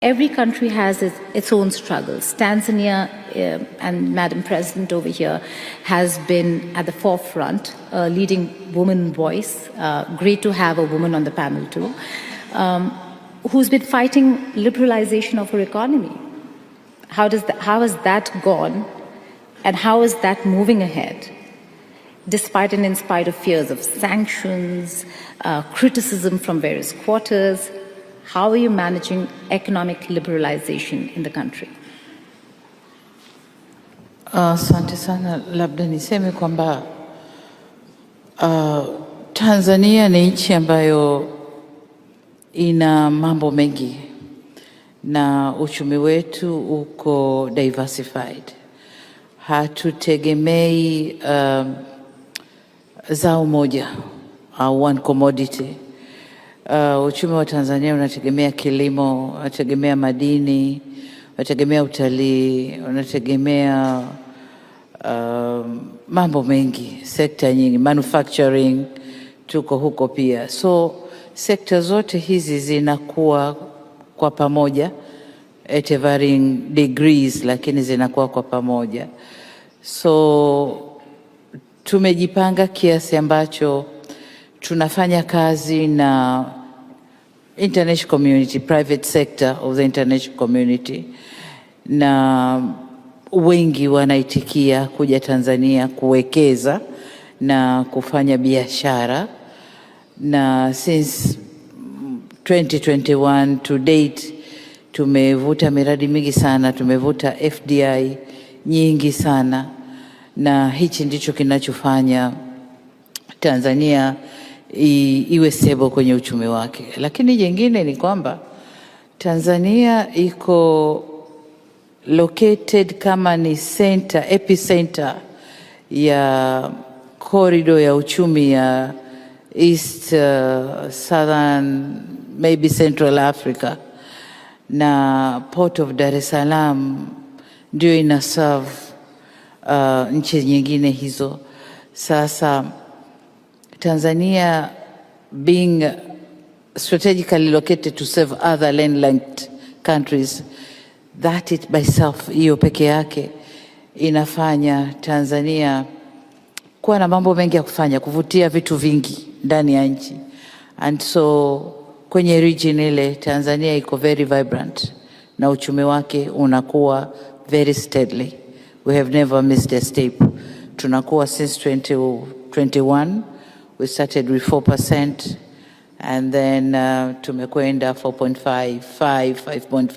Every country has its own struggles. Tanzania, and Madam President over here, has been at the forefront, leading woman voice. Great to have a woman on the panel too, who's been fighting liberalization of her economy. How has that gone, and how is that moving ahead? Despite and in spite of fears of sanctions, criticism from various quarters, how are you managing economic liberalization in the country? Asante sana. Labda niseme kwamba Tanzania ni nchi ambayo ina mambo mengi na uchumi wetu uko diversified. Hatutegemei zao moja au one commodity. Uchumi wa Tanzania unategemea kilimo, unategemea madini, unategemea utalii, unategemea mambo mengi, sekta nyingi, manufacturing tuko huko pia. So sekta zote hizi zinakuwa kwa pamoja at varying degrees, lakini zinakuwa kwa pamoja. So tumejipanga kiasi ambacho tunafanya kazi na international community, private sector of the international community, na wengi wanaitikia kuja Tanzania kuwekeza na kufanya biashara, na since 2021 to date tumevuta miradi mingi sana, tumevuta FDI nyingi sana, na hichi ndicho kinachofanya Tanzania iwe stable kwenye uchumi wake. Lakini jingine ni kwamba Tanzania iko located kama ni center, epicenter ya corridor ya uchumi ya East, Southern, maybe Central Africa, na Port of Dar es Salaam ndio ina serve nchi nyingine hizo. Sasa Tanzania being strategically located to serve other landlocked countries, that it by itself, hiyo peke yake inafanya Tanzania kuwa na mambo mengi ya kufanya, kuvutia vitu vingi ndani ya nchi. And so kwenye region ile Tanzania iko very vibrant na uchumi wake unakuwa very steadily. We have never missed a step. Tunakuwa since 2021. We started with 4%, and then tumekwenda 4.5, 5.5.